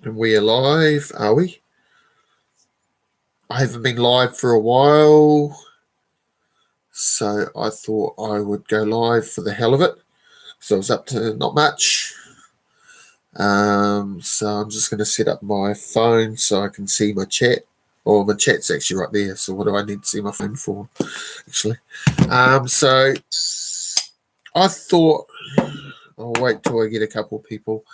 And we are live, are we? I haven't been live for a while, so I thought I would go live for the hell of it. So I was up to not much. So I'm just going to set up my phone so I can see my chat. Or my chat's actually right there, so what do I need to see my phone for, actually? So I thought I'll wait till I get a couple of people.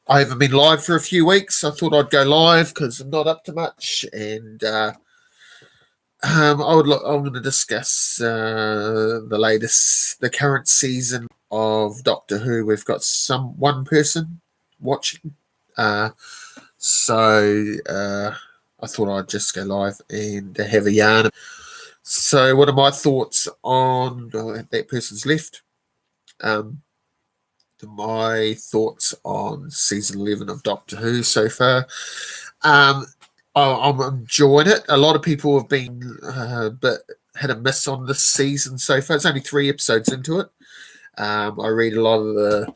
I haven't been live for a few weeks. I thought I'd go live because I'm not up to much, and I'm going to discuss the current season of Doctor Who. We've got one person watching, so I thought I'd just go live and have a yarn. So, what are my thoughts on that person's left? My thoughts on season 11 of Doctor Who so far. I'm enjoying it. A lot of people have been but had a miss on this season so far. It's only 3 episodes into it. I read a lot of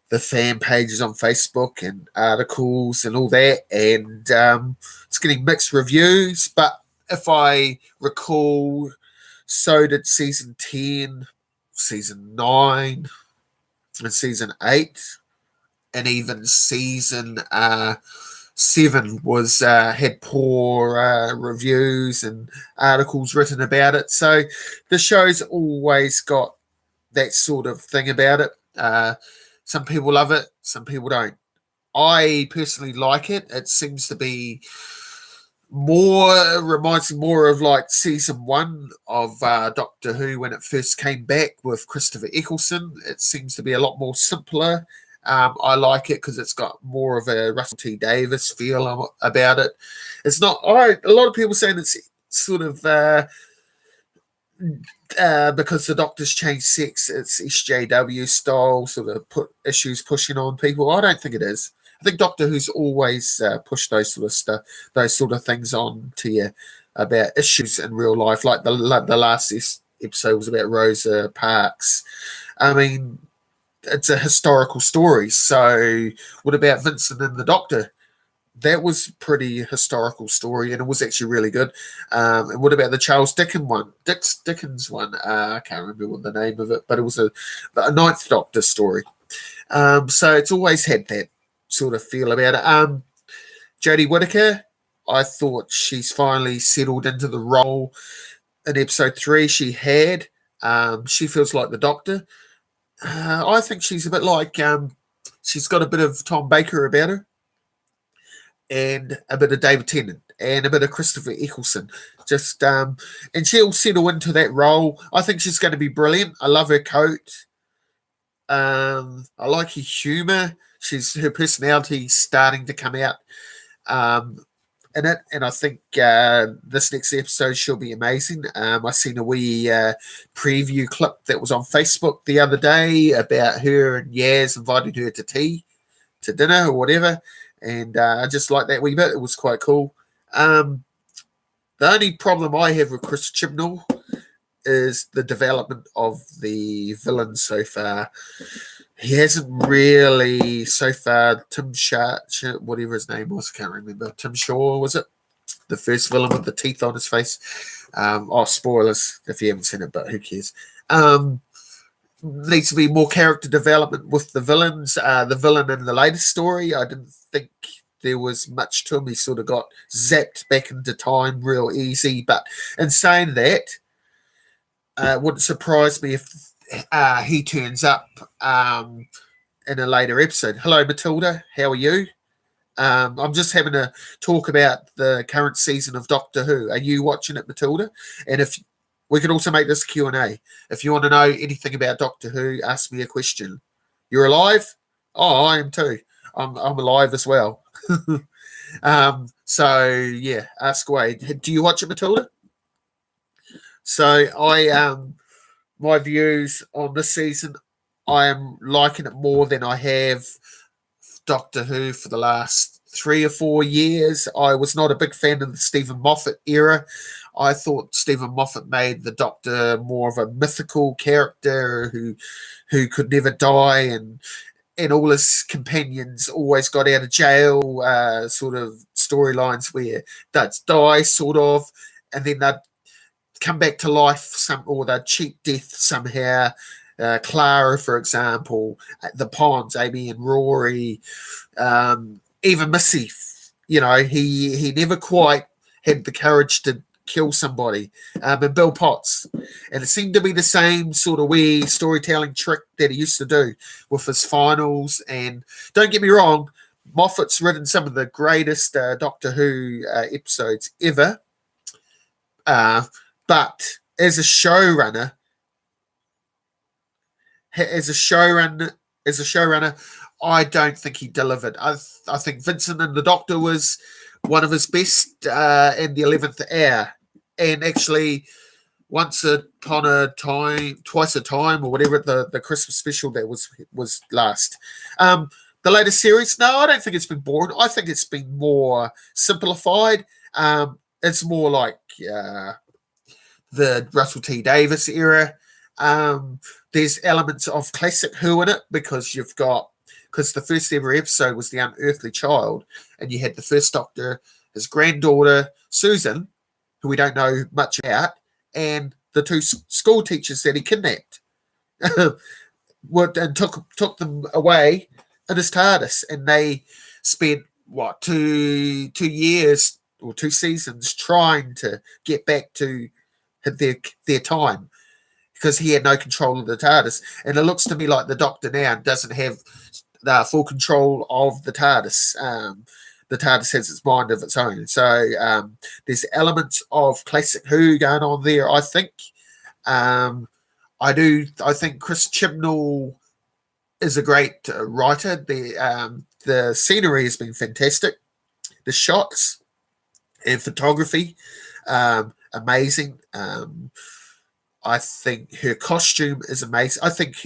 the fan pages on Facebook and articles and all that, and it's getting mixed reviews. But if I recall, so did season 10, season 9, and season 8, and even season 7 was had poor reviews and articles written about it. So the show's always got that sort of thing about it. Some people love it, some people don't. I personally like it. It seems to be reminds me more of like season 1 of Doctor Who when it first came back with Christopher Eccleston. It seems to be a lot more simpler. I like it because it's got more of a Russell T Davies feel about it. It's not. A lot of people saying it's sort of because the Doctor's changed sex. It's SJW style, sort of put issues pushing on people. I don't think it is. I think Doctor Who's always pushed those sort of stuff, those sort of things on to you about issues in real life. Like the last episode was about Rosa Parks. I mean, it's a historical story. So what about Vincent and the Doctor? That was a pretty historical story, and it was actually really good. And what about the Charles Dickens one? Dickens one. I can't remember what the name of it, but it was a Ninth Doctor story. So it's always had that sort of feel about it. Jodie Whittaker, I thought she's finally settled into the role in episode 3 she had. She feels like the Doctor. I think she's a bit like she's got a bit of Tom Baker about her, and a bit of David Tennant, and a bit of Christopher Eccleston. And she'll settle into that role. I think she's going to be brilliant. I love her coat. I like her humour. Her personality starting to come out in it, and I think this next episode she'll be amazing. I seen a wee preview clip that was on Facebook the other day about her and Yaz inviting her to dinner or whatever, and I just like that wee bit. It was quite cool. The only problem I have with Chris Chibnall is the development of the villain so far. He hasn't really so far. Tim Shaw, whatever his name was, I can't remember. Tim Shaw, was it? The first villain with the teeth on his face. Spoilers if you haven't seen it, but who cares? Needs to be more character development with the villains. The villain in the latest story, I didn't think there was much to him. He sort of got zapped back into time real easy. But in saying that, it wouldn't surprise me if he turns up in a later episode. Hello, Matilda. How are you? I'm just having a talk about the current season of Doctor Who. Are you watching it, Matilda? And if we could also make this Q&A. If you want to know anything about Doctor Who, ask me a question. You're alive? Oh, I am too. I'm alive as well. So yeah, ask away. Do you watch it, Matilda? So my views on this season, I am liking it more than I have Doctor Who for the last 3 or 4 years. I was not a big fan of the Stephen Moffat era. I thought Stephen Moffat made the Doctor more of a mythical character who could never die, and and all his companions always got out of jail, sort of storylines where they'd die, sort of, and then they'd come back to life, or they'd cheat death somehow. Clara, for example, the Ponds, Amy and Rory, even Missy. He never quite had the courage to kill somebody. And Bill Potts, and it seemed to be the same sort of wee storytelling trick that he used to do with his finals. And don't get me wrong, Moffat's written some of the greatest Doctor Who episodes ever. But as a showrunner, I don't think he delivered. I think Vincent and the Doctor was one of his best in the 11th hour, and actually twice a time, or whatever, the Christmas special that was last. The latest series, no, I don't think it's been boring. I think it's been more simplified. It's more like the Russell T Davies era. There's elements of classic Who in it, because the first ever episode was The Unearthly Child, and you had the first Doctor, his granddaughter Susan, who we don't know much about, and the two school teachers that he kidnapped, and took them away in his TARDIS, and they spent 2 years or 2 seasons trying to get back to their time, because he had no control of the TARDIS. And it looks to me like the Doctor now doesn't have the full control of the TARDIS. The TARDIS has its mind of its own. So there's elements of classic Who going on there, I think. I think Chris Chibnall is a great writer. The scenery has been fantastic. The shots and photography, amazing. I think her costume is amazing. I think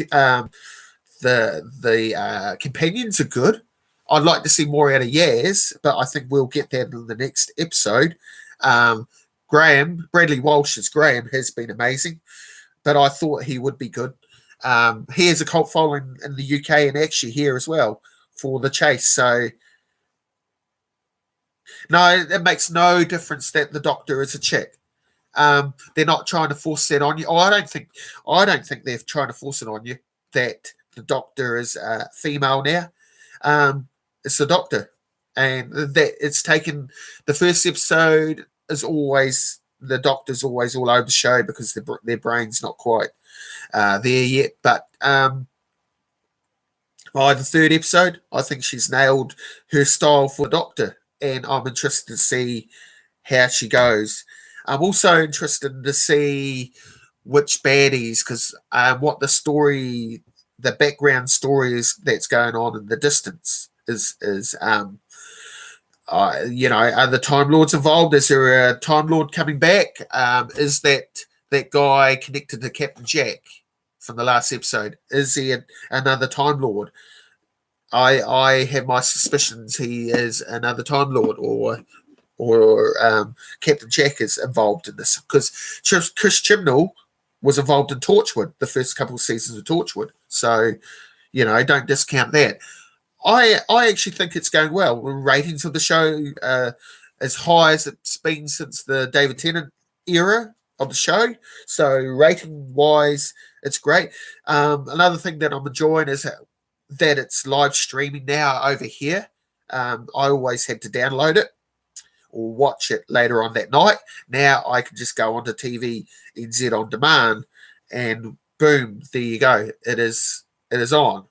the companions are good. I'd like to see more out of Yaz, but I think we'll get that in the next episode. Bradley Walsh as Graham has been amazing, but I thought he would be good. He has a cult following in the UK and actually here as well for The Chase. So no, it makes no difference that the Doctor is a chick. They're not trying to force that on you. I don't think they're trying to force it on you that the Doctor is female now. It's the Doctor, and that it's taken. The first episode is always the Doctor's always all over the show because their brain's not quite there yet. But by the third episode, I think she's nailed her style for the Doctor, and I'm interested to see how she goes. I'm also interested to see which baddies, because what the background story is that's going on in the distance is are the Time Lords involved? Is there a Time Lord coming back? Is that guy connected to Captain Jack from the last episode? Is he another Time Lord? I have my suspicions he is another Time Lord, or Captain Jack is involved in this, because Chris Chibnall was involved in Torchwood, the first couple of seasons of Torchwood. So, don't discount that. I actually think it's going well. The ratings of the show as high as it's been since the David Tennant era of the show. So rating wise, it's great. Another thing that I'm enjoying is that it's live streaming now over here. I always had to download it or watch it later on that night. Now I can just go onto TV NZ on demand, and boom, there you go. It is on.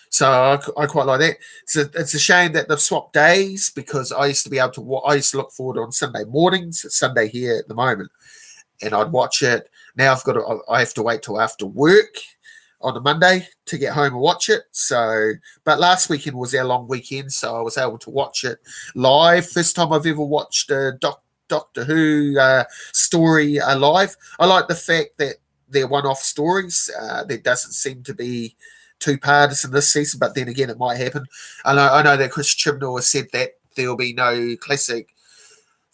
So I quite like that. It's a shame that they've swapped days, because I used to be able to. I used to look forward on Sunday mornings. It's Sunday here at the moment, and I'd watch it. Now I have to wait till after work on a Monday to get home and watch it. So, but last weekend was our long weekend, so I was able to watch it live. First time I've ever watched a Doctor Who story live. I like the fact that they're one-off stories. There doesn't seem to be two-parters in this season, but then again, it might happen. I know that Chris Chibnall has said that there will be no classic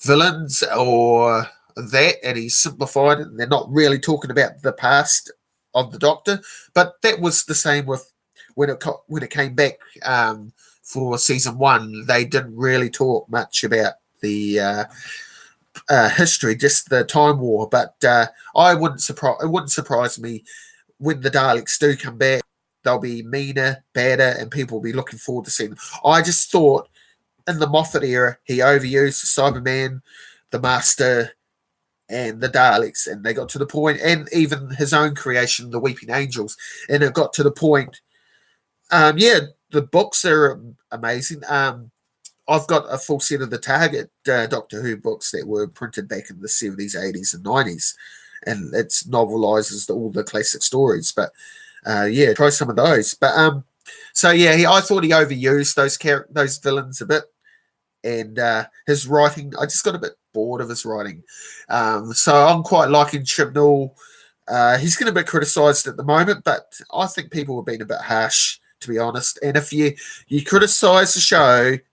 villains or that, and he's simplified it, and they're not really talking about the past of the Doctor. But that was the same with when it came back for season 1, they didn't really talk much about the history, just the Time War. But it wouldn't surprise me when the Daleks do come back. They'll be meaner, badder, and people will be looking forward to seeing them. I just thought in the Moffat era, he overused the Cyberman, the Master, and the Daleks, and they got to the point, and even his own creation, the Weeping Angels, and it got to the point. Yeah, the books are amazing. I've got a full set of the Target Doctor Who books that were printed back in the 70s, 80s, and 90s, and it's novelizes all the classic stories. But yeah, try some of those. But so yeah, I thought he overused those villains a bit, and his writing, I just got a bit bored of his writing. So I'm quite liking Chibnall. He's getting a bit criticised at the moment, but I think people have been a bit harsh, to be honest. And if you criticise the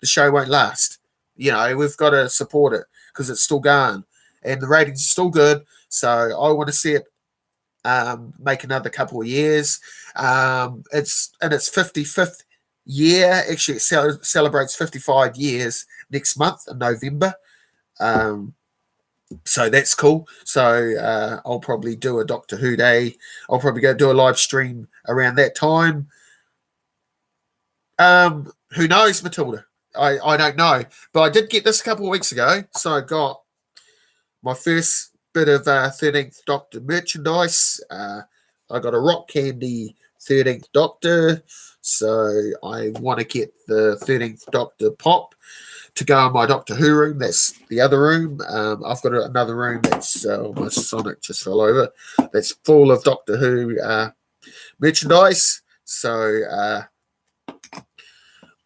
show won't last. You know, we've got to support it because it's still going, and the ratings are still good. So I want to see it make another couple of years. It's in its 55th year. Actually, it celebrates 55 years next month in November. So that's cool. So I'll probably do a Doctor Who day. I'll probably go do a live stream around that time. Who knows, Matilda? I don't know. But I did get this a couple of weeks ago. So I got my first bit of 13th Doctor merchandise. I got a rock candy 13th Doctor. So I want to get the 13th Doctor pop to go in my Doctor Who room. That's the other room. I've got another room that's my Sonic just fell over. That's full of Doctor Who merchandise. So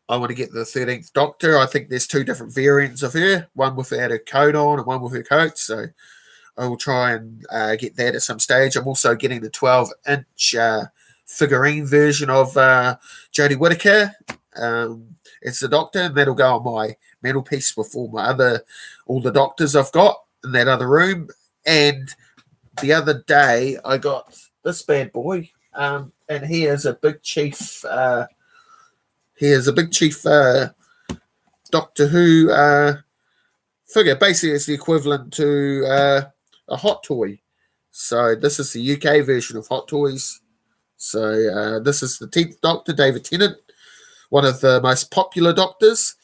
I want to get the 13th Doctor. I think there's 2 different variants of her, one without her coat on and one with her coat. So I will try and get that at some stage. I'm also getting the 12-inch figurine version of Jodie Whittaker. It's the Doctor, and that'll go on my mantelpiece with all the Doctors I've got in that other room. And the other day, I got this bad boy, and he is a Big Chief. Doctor Who figure. Basically, it's the equivalent to a Hot Toy. So this is the UK version of Hot Toys. So this is the 10th Doctor, David Tennant, one of the most popular Doctors.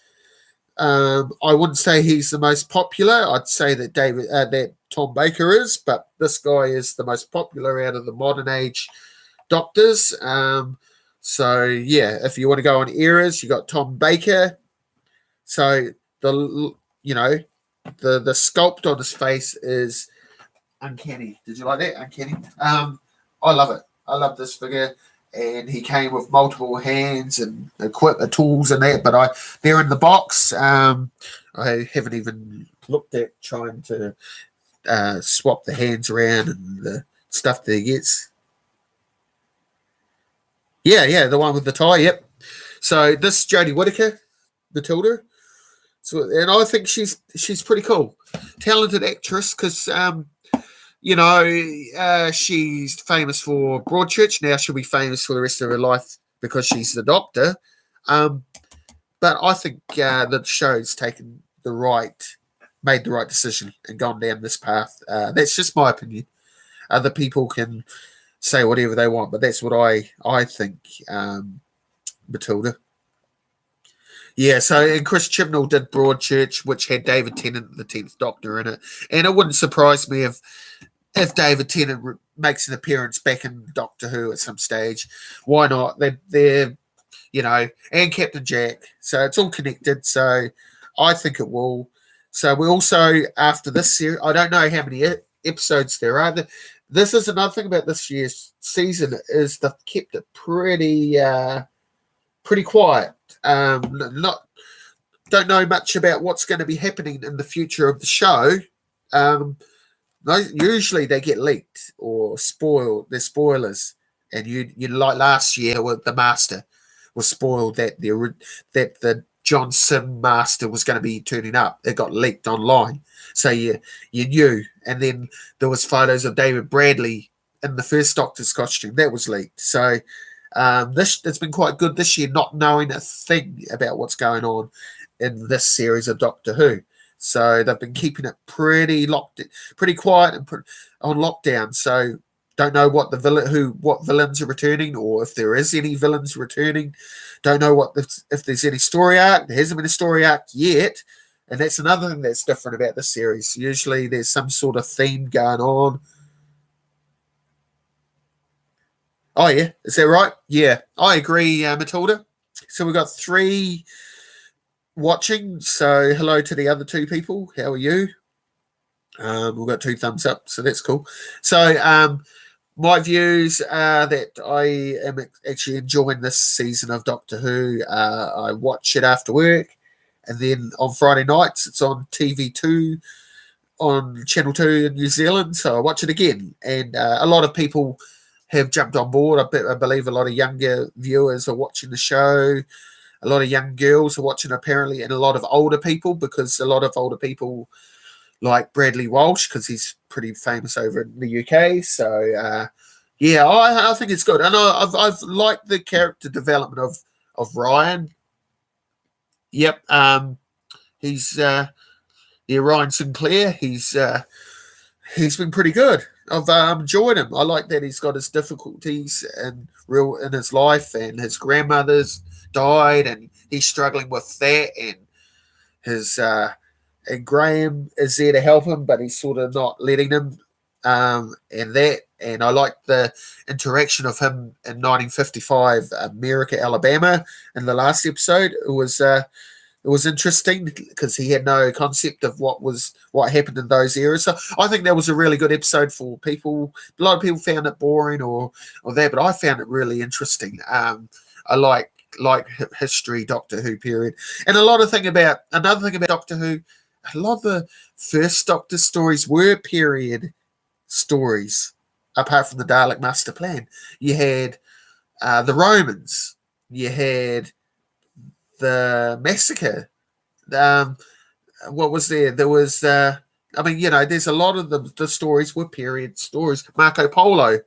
I wouldn't say he's the most popular. I'd say that that Tom Baker is, but this guy is the most popular out of the modern age Doctors. So yeah, if you want to go on eras, you got Tom Baker. So the sculpt on his face is uncanny. Did you like that? Uncanny. I love it. I love this figure. And he came with multiple hands and equipment, tools and that, but they're in the box. I haven't even looked at trying to swap the hands around and the stuff that he gets. Yeah, the one with the tie, yep. So this is Jodie Whittaker, Matilda. So, and I think she's pretty cool. Talented actress, because she's famous for Broadchurch. Now she'll be famous for the rest of her life because she's the Doctor. But I think the show's made the right decision and gone down this path. That's just my opinion. Other people can say whatever they want, but that's what I think, Matilda. Yeah, so and Chris Chibnall did Broadchurch, which had David Tennant, the 10th Doctor, in it. And it wouldn't surprise me if David Tennant makes an appearance back in Doctor Who at some stage. Why not? They're and Captain Jack. So it's all connected. So I think it will. So we also, after this series, I don't know how many episodes there are. This is another thing about this year's season is they've kept it pretty quiet. Don't know much about what's going to be happening in the future of the show. Usually they get leaked or spoiled. They're spoilers, and you like last year with the Master was spoiled that the John Sim Master was going to be turning up. It got leaked online, so you knew. And then there was photos of David Bradley in the first Doctor's costume that was leaked. So It's been quite good this year, not knowing a thing about what's going on in this series of Doctor Who. So they've been keeping it pretty quiet and on lockdown. So don't know what what villains are returning, or if there is any villains returning. Don't know if there's any story arc. There hasn't been a story arc yet, and that's another thing that's different about this series. Usually, there's some sort of theme going on. Oh yeah, is that right? Yeah, I agree, Matilda. So we've got 3 watching. So hello to the other 2 people. How are you? We've got 2 thumbs up, so that's cool. So my views are that I am actually enjoying this season of Doctor Who. I watch it after work, and then on Friday nights it's on TV2 on Channel 2 in New Zealand, so I watch it again. And a lot of people have jumped on board. I believe a lot of younger viewers are watching the show. A lot of young girls are watching, apparently, and a lot of older people, because a lot of older people like Bradley Walsh, because he's pretty famous over in the UK. So, yeah, I think it's good. And I've liked the character development of Ryan. Yep. He's Ryan Sinclair. He's been pretty good. I've enjoyed him. I like that he's got his difficulties in his life, and his grandmother's died, and he's struggling with that, and his and Graham is there to help him, but he's sort of not letting him. And I like the interaction of him in 1955 America, Alabama, in the last episode. It was interesting because he had no concept of what happened in those eras. So I think that was a really good episode for people. A lot of people found it boring or that, but I found it really interesting. I like history, Doctor Who period, and another thing about Doctor Who. A lot of the first Doctor stories were period stories, apart from the Dalek Master Plan. You had the Romans, you had the massacre. What was there? There was, there's a lot of the stories were period stories. Marco Polo,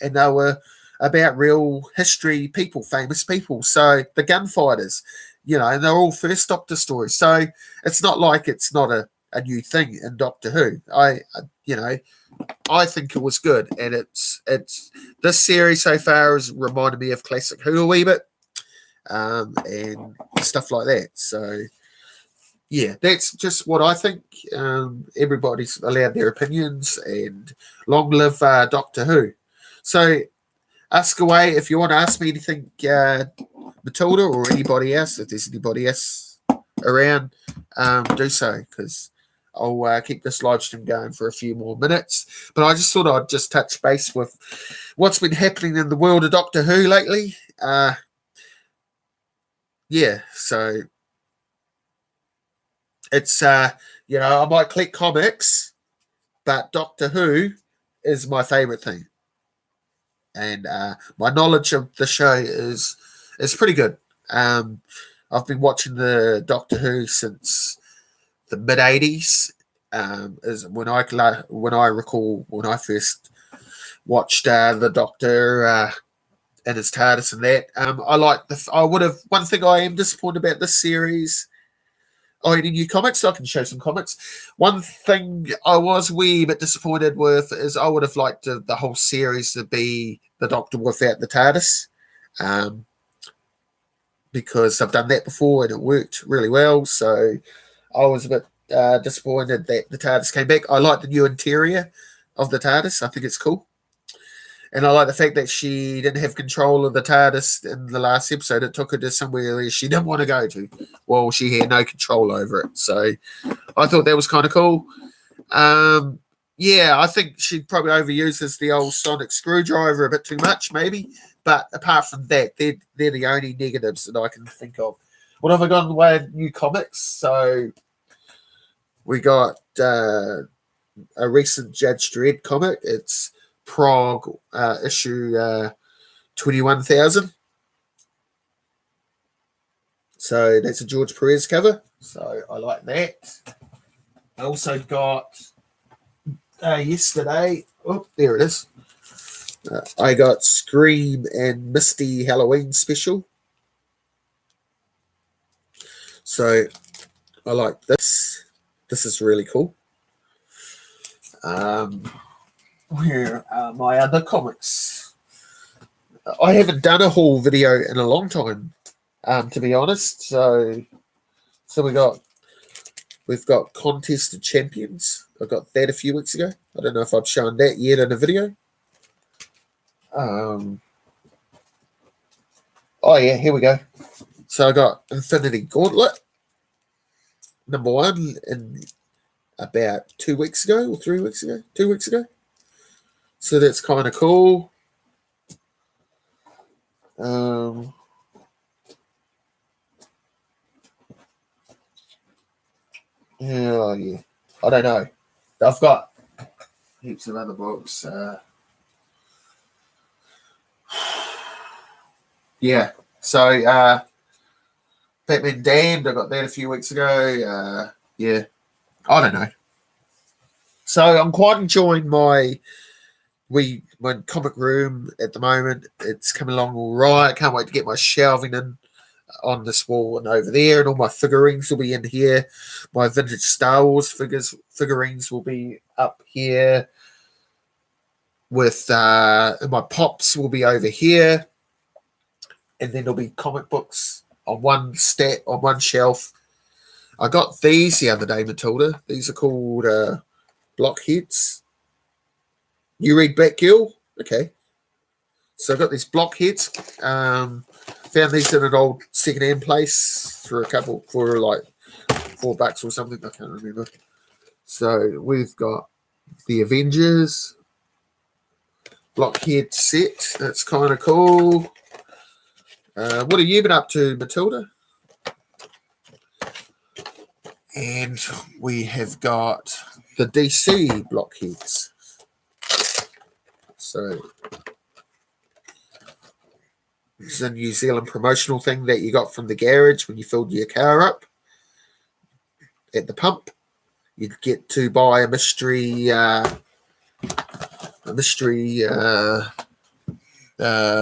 and they were about real history people, famous people. So the gunfighters, and they're all first Doctor stories. So it's not like it's not a new thing in Doctor Who. I think it was good, and it's this series so far has reminded me of classic Who a wee bit, and stuff like that. So yeah, that's just what I think. Everybody's allowed their opinions, and long live Doctor Who. So ask away if you want to ask me anything, Matilda, or anybody else. If there's anybody else around, do so, because I'll keep this live stream going for a few more minutes. But I just thought I'd just touch base with what's been happening in the world of Doctor Who lately. Yeah, so it's I might click comics, but Doctor Who is my favorite thing, and my knowledge of the show is pretty good. I've been watching the Doctor Who since the mid '80s. Is when I recall when I first watched the Doctor and his TARDIS and that. One thing I am disappointed about this series. Oh, any new comics? I can show some comics. One thing I was wee bit disappointed with is I would have liked the whole series to be the Doctor without the TARDIS, because I've done that before and it worked really well. So I was a bit disappointed that the TARDIS came back. I like the new interior of the TARDIS. I think it's cool. And I like the fact that she didn't have control of the TARDIS in the last episode. It took her to somewhere where she didn't want to go to. Well, she had no control over it. So I thought that was kind of cool. Yeah, I think she probably overuses the old sonic screwdriver a bit too much, maybe. But apart from that, they're the only negatives that I can think of. What have I got in the way of new comics? So we got a recent Judge Dredd comic. It's Prague issue 21,000. So that's a George Perez cover. So I like that. I also got yesterday. Oh, there it is. I got Scream and Misty Halloween special. So I like this. This is really cool. Where are my other comics? I haven't done a haul video in a long time, to be honest. So we've got Contest of Champions. I got that a few weeks ago. I don't know if I've shown that yet in a video. Oh yeah, here we go. So I got Infinity Gauntlet, number 1, in about 2 weeks ago or 3 weeks ago. 2 weeks ago. So that's kind of cool. Oh yeah, I don't know. I've got heaps of other books. Yeah. So Batman Damned, I got that a few weeks ago. Yeah. I don't know. So I'm quite enjoying my comic room at the moment. It's coming along all right. Can't wait to get my shelving in on this wall and over there, and all my figurines will be in here. My vintage Star Wars figurines will be up here. With my pops will be over here, and then there'll be comic books on one shelf. I got these the other day, Matilda. These are called blockheads. You read Batgirl? Okay. So I got these blockheads. Found these in an old second-hand place for like $4 or something. I can't remember. So we've got the Avengers blockhead set. That's kind of cool. What have you been up to, Matilda? And we have got the DC blockheads. So it's a New Zealand promotional thing that you got from the garage when you filled your car up at the pump. You'd get to buy a mystery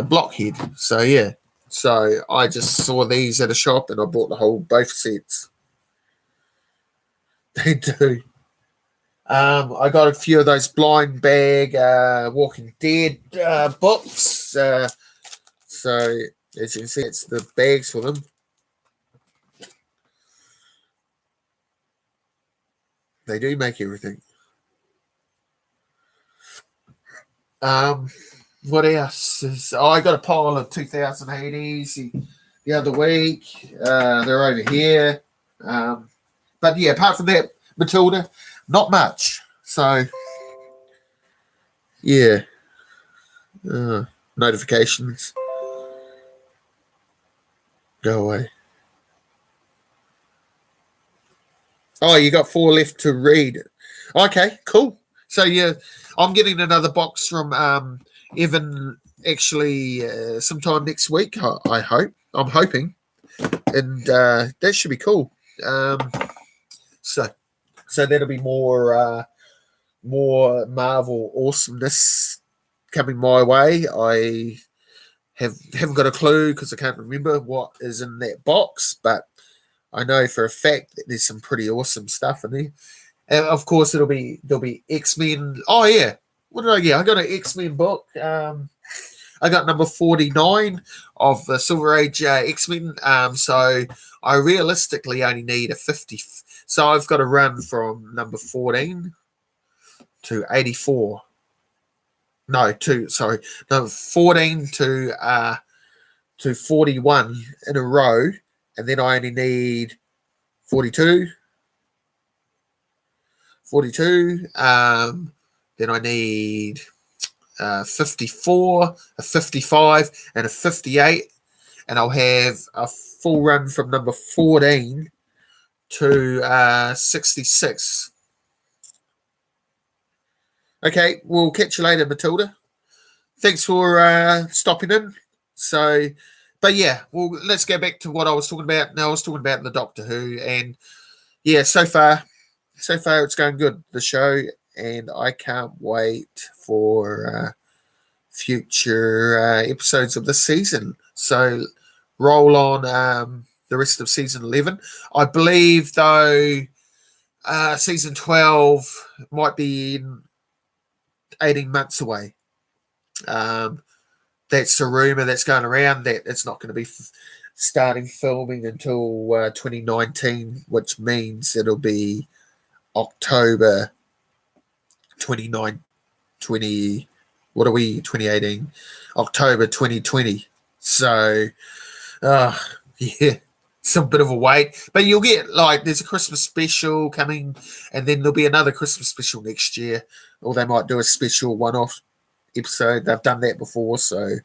blockhead. So yeah. So I just saw these at a shop and I bought both sets. They do. I got a few of those blind bag Walking Dead books. So as you can see, it's the bags for them. They do make everything. What else? I got a pile of 2080s the other week. They're over here. But yeah, apart from that, Matilda, not much. So yeah. Notifications. Go away. Oh, you got 4 left to read. Okay, cool. So yeah, I'm getting another box from Evan actually sometime next week. I hope. I'm hoping, and that should be cool. So that'll be more Marvel awesomeness coming my way. I haven't got a clue because I can't remember what is in that box, but I know for a fact that there's some pretty awesome stuff in there. And of course, there'll be X-Men. Oh yeah, what did I get? I got an X-Men book. I got number 49 of the Silver Age X-Men. So I realistically only need a 50. So I've got to run from number 14 to 84. No, number 14 to 41 in a row, and then I only need 42. 42. Then I need 54, a 55, and a 58, and I'll have a full run from number 14 to 66. Okay, we'll catch you later, Matilda. Thanks for stopping in. So, but yeah, well, let's go back to what I was talking about. Now I was talking about the Doctor Who, and yeah, so far it's going good, the show, and I can't wait for future episodes of this season. So roll on the rest of season 11. I believe, though, season 12 might be in 18 months away. That's a rumor that's going around that it's not going to be starting filming until 2019, which means it'll be October 20, what are we, 2018? October 2020. So, yeah, it's a bit of a wait. But you'll get, like, there's a Christmas special coming, and then there'll be another Christmas special next year. Or they might do a special one-off episode. They've done that before, so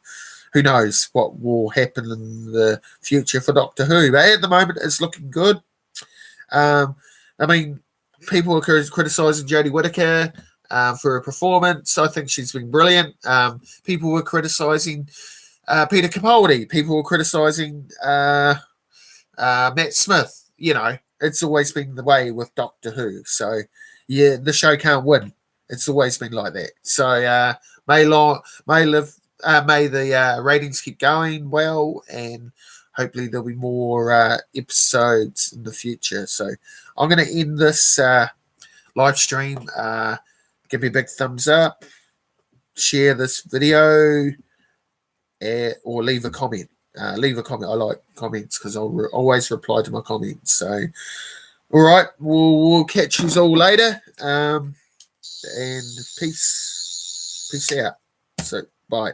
who knows what will happen in the future for Doctor Who. But at the moment, it's looking good. I mean, people are criticising Jodie Whittaker for her performance. I think she's been brilliant. People were criticising Peter Capaldi. People were criticising Matt Smith. You know, it's always been the way with Doctor Who. So, yeah, the show can't win. It's always been like that. So, may the ratings keep going well, and hopefully there'll be more episodes in the future. So I'm going to end this live stream. Give me a big thumbs up, share this video, or leave a comment. Leave a comment. I like comments because I'll always reply to my comments. So, all right, we'll catch you all later. And peace out. So, bye.